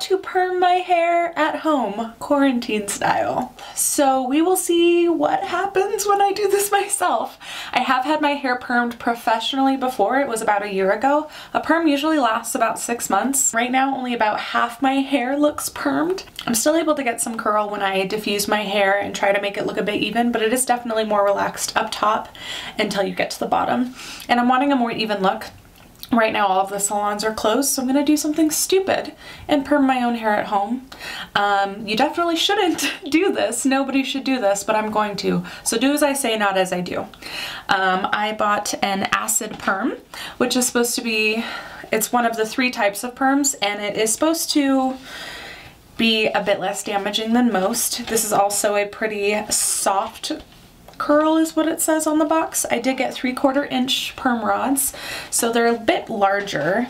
to perm my hair at home, quarantine style. So we will see what happens when I do this myself. I have had my hair permed professionally before. It was about a year ago. A perm usually lasts about 6 months. Right now, only about half my hair looks permed. I'm still able to get some curl when I diffuse my hair and try to make it look a bit even, but it is definitely more relaxed up top until you get to the bottom. And I'm wanting a more even look. Right now all of the salons are closed, so I'm gonna do something stupid and perm my own hair at home. You definitely shouldn't do this. Nobody should do this, but I'm going to. So do as I say, not as I do. I bought an acid perm, which is supposed to be, it's one of the 3 types of perms, and it is supposed to be a bit less damaging than most. This is also a pretty soft curl is what it says on the box. I did get 3/4 inch perm rods, so they're a bit larger.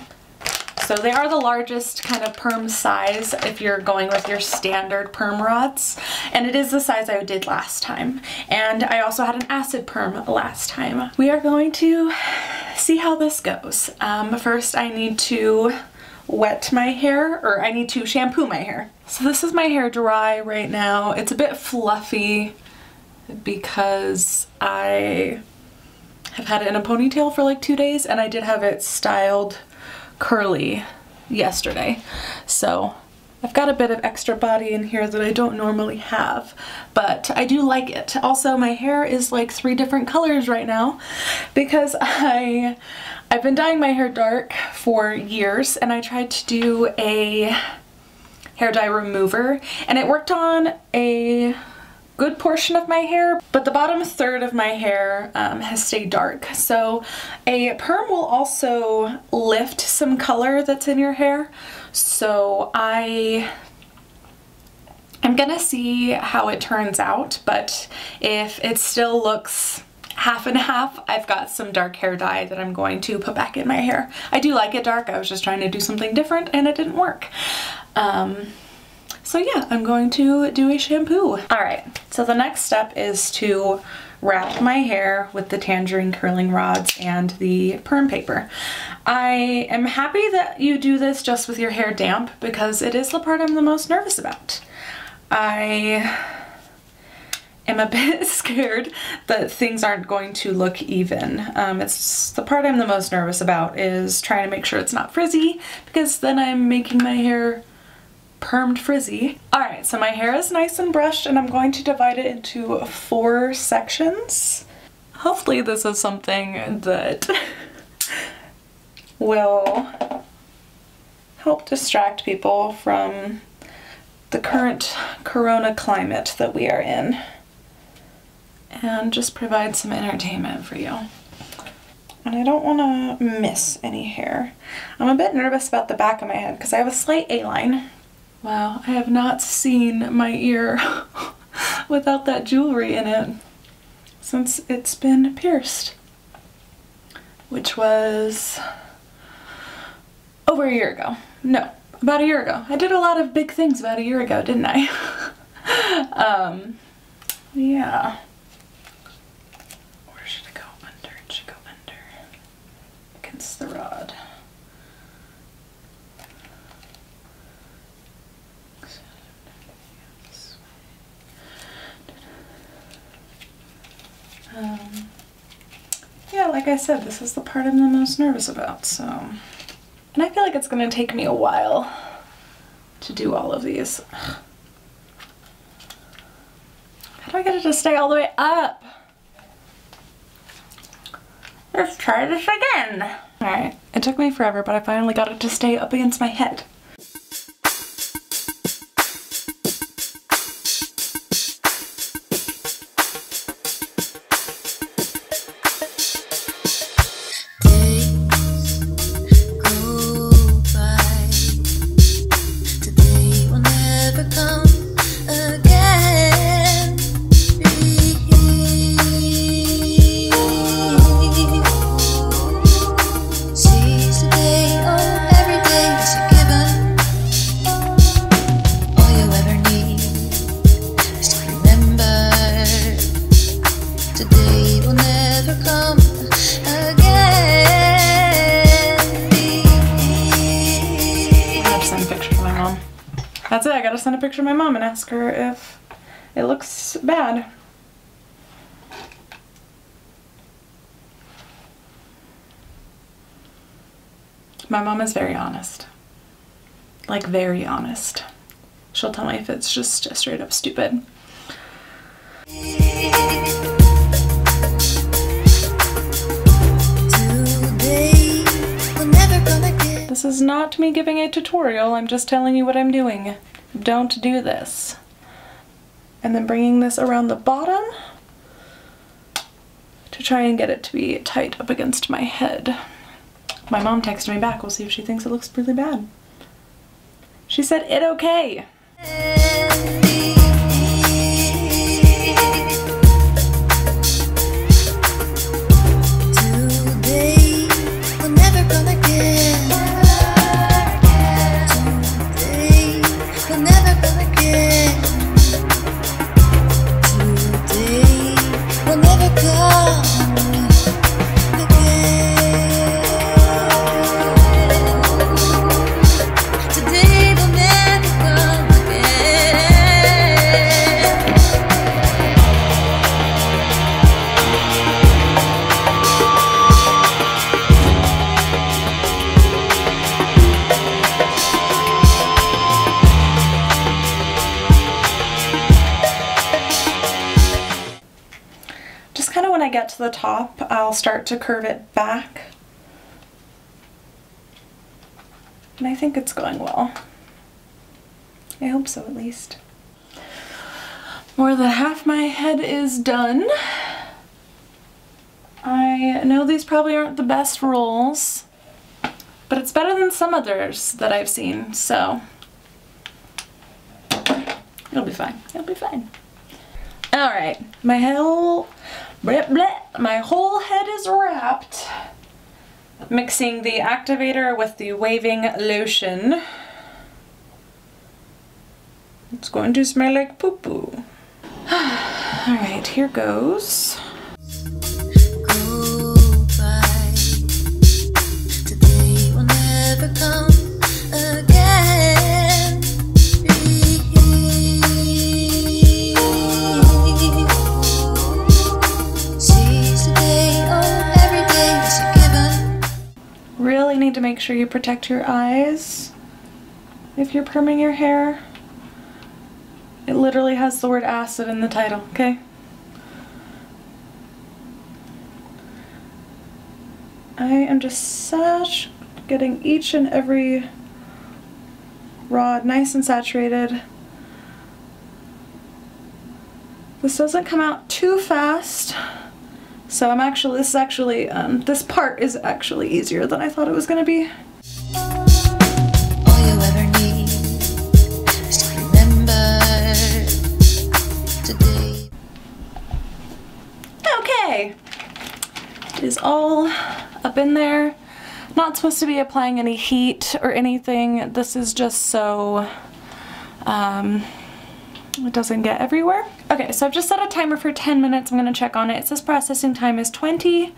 So they are the largest kind of perm size if you're going with your standard perm rods. And it is the size I did last time. And I also had an acid perm last time. We are going to see how this goes. First I need to wet my hair, or I need to shampoo my hair. So this is my hair dry right now. It's a bit fluffy because I have had it in a ponytail for like 2 days, and I did have it styled curly yesterday. So I've got a bit of extra body in here that I don't normally have, but I do like it. Also, my hair is like 3 different colors right now because I've been dyeing my hair dark for years, and I tried to do a hair dye remover, and it worked on a good portion of my hair, but the bottom third of my hair has stayed dark. So a perm will also lift some color that's in your hair. So I'm gonna see how it turns out, but if it still looks half and half, I've got some dark hair dye that I'm going to put back in my hair. I do like it dark. I was just trying to do something different and it didn't work. So yeah, I'm going to do a shampoo. All right, so the next step is to wrap my hair with the tangerine curling rods and the perm paper. I am happy that you do this just with your hair damp because it is the part I'm the most nervous about. I am a bit scared that things aren't going to look even. It's the part I'm the most nervous about is trying to make sure it's not frizzy, because then I'm making my hair permed frizzy. Alright, so my hair is nice and brushed, and I'm going to divide it into 4 sections. Hopefully this is something that will help distract people from the current corona climate that we are in, and just provide some entertainment for you. And I don't want to miss any hair. I'm a bit nervous about the back of my head because I have a slight A-line. Wow, I have not seen my ear without that jewelry in it since it's been pierced, which was over a year ago. No, about a year ago. I did a lot of big things about a year ago, didn't I? Yeah. Where should it go? Under. It should go under against the rod. Yeah, like I said, this is the part I'm the most nervous about, so. And I feel like it's gonna take me a while to do all of these. How do I get it to stay all the way up? Let's try this again. All right, it took me forever, but I finally got it to stay up against my head. That's it. I gotta send a picture to my mom and ask her if it looks bad. My mom is very honest. Like, very honest. She'll tell me if it's just straight up stupid. This is not me giving a tutorial, I'm just telling you what I'm doing. Don't do this. And then bringing this around the bottom to try and get it to be tight up against my head. My mom texted me back. We'll see if she thinks it looks really bad. She said, "It okay." When I get to the top, I'll start to curve it back. And I think it's going well. I hope so, at least. More than half my head is done. I know these probably aren't the best rolls, but it's better than some others that I've seen, so it'll be fine. It'll be fine. Alright, my whole head is wrapped. Mixing the activator with the waving lotion. It's going to smell like poo-poo. Alright, here goes. Goodbye. Today will never come again. Seize the day, oh, every day is a given. Really need to make sure you protect your eyes if you're perming your hair. It literally has the word acid in the title, okay? I am just getting each and every rod nice and saturated. This doesn't come out too fast, so this part is actually easier than I thought it was gonna be. All you ever need is to remember today. Okay, it is all up in there. Not supposed to be applying any heat or anything. This is just so it doesn't get everywhere. Okay, so I've just set a timer for 10 minutes. I'm gonna check on it. It says processing time is 20.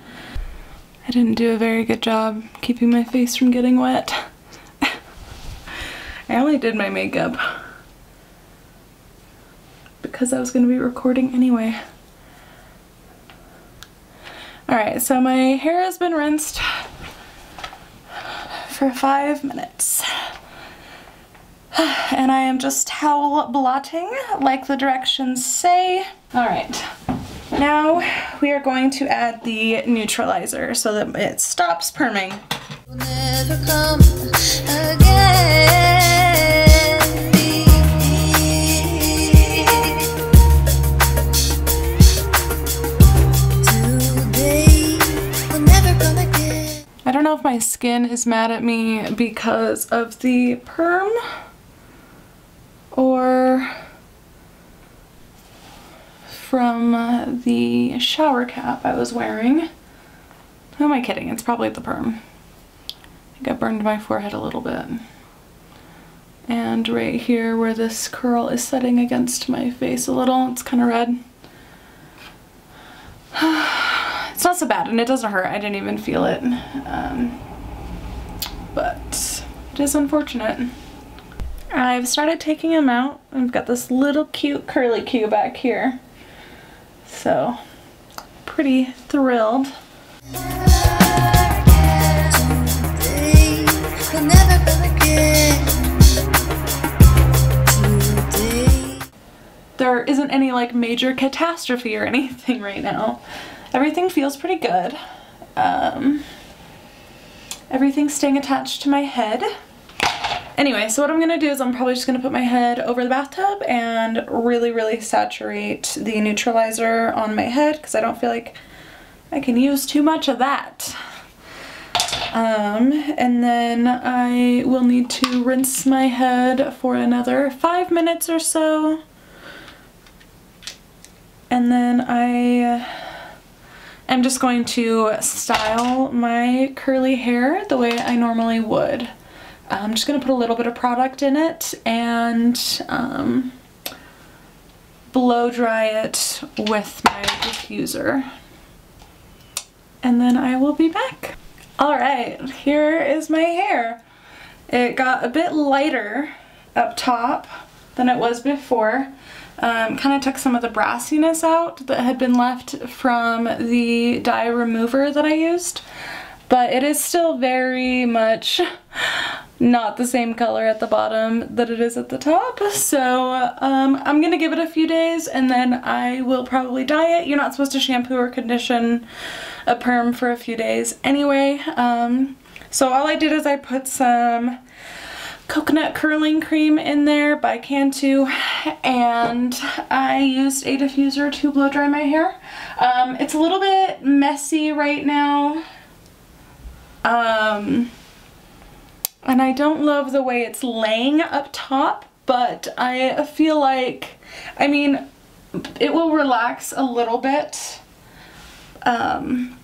I didn't do a very good job keeping my face from getting wet. I only did my makeup because I was gonna be recording anyway. Alright, so my hair has been rinsed for 5 minutes. And I am just towel blotting like the directions say. Alright, now we are going to add the neutralizer so that it stops perming. Will never come again. I don't know if my skin is mad at me because of the perm or from the shower cap I was wearing. Who am I kidding? It's probably the perm. I think I burned my forehead a little bit. And right here where this curl is setting against my face a little, it's kind of red. It's not so bad, and it doesn't hurt. I didn't even feel it. But it is unfortunate. I've started taking them out. I've got this little cute curly Q back here. So, pretty thrilled. There isn't any like major catastrophe or anything right now. Everything feels pretty good. Everything's staying attached to my head. Anyway, so what I'm gonna do is I'm probably just gonna put my head over the bathtub and really saturate the neutralizer on my head because I don't feel like I can use too much of that. And then I will need to rinse my head for another 5 minutes or so. And then I am just going to style my curly hair the way I normally would. I'm just going to put a little bit of product in it and blow dry it with my diffuser. And then I will be back. Alright, here is my hair. It got a bit lighter up top than it was before. Kind of took some of the brassiness out that had been left from the dye remover that I used. But it is still very much not the same color at the bottom that it is at the top. So I'm gonna give it a few days and then I will probably dye it. You're not supposed to shampoo or condition a perm for a few days anyway. So all I did is I put some coconut curling cream in there by Cantu, and I used a diffuser to blow dry my hair. It's a little bit messy right now. And I don't love the way it's laying up top, but I feel like, I mean, it will relax a little bit. And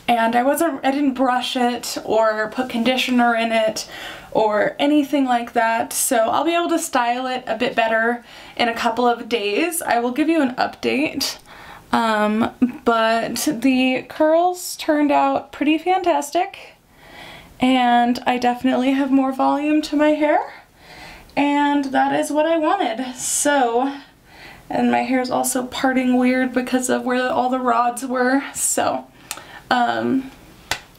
I didn't brush it or put conditioner in it or anything like that, so I'll be able to style it a bit better in a couple of days. I will give you an update. But the curls turned out pretty fantastic, and I definitely have more volume to my hair, and that is what I wanted. So, and my hair is also parting weird because of where all the rods were, so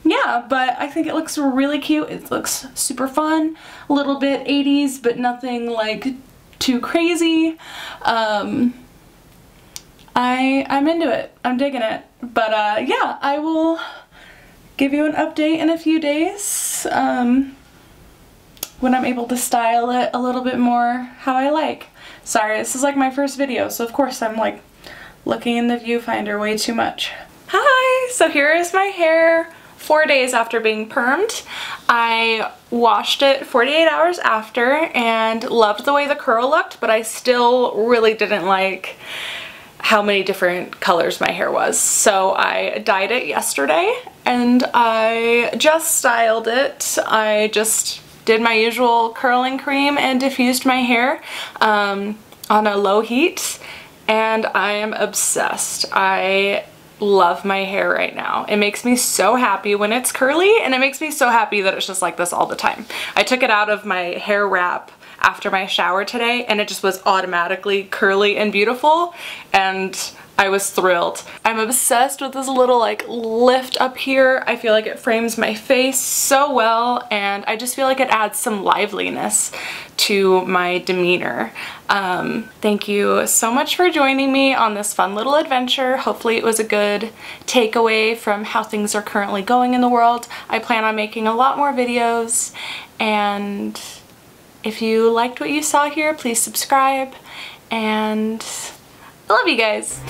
yeah, but I think it looks really cute. It looks super fun, a little bit 80s, but nothing like too crazy. I'm into it. I'm digging it. But yeah, I will give you an update in a few days when I'm able to style it a little bit more how I like. Sorry, this is like my first video, so of course I'm like looking in the viewfinder way too much. Hi! So here is my hair 4 days after being permed. I washed it 48 hours after and loved the way the curl looked, but I still really didn't like how many different colors my hair was. So I dyed it yesterday and I just styled it. I just did my usual curling cream and diffused my hair on a low heat, and I am obsessed. I love my hair right now. It makes me so happy when it's curly, and it makes me so happy that it's just like this all the time. I took it out of my hair wrap after my shower today and it just was automatically curly and beautiful, and I was thrilled. I'm obsessed with this little like lift up here. I feel like it frames my face so well, and I just feel like it adds some liveliness to my demeanor. Thank you so much for joining me on this fun little adventure. Hopefully it was a good takeaway from how things are currently going in the world. I plan on making a lot more videos, and if you liked what you saw here, please subscribe, and I love you guys.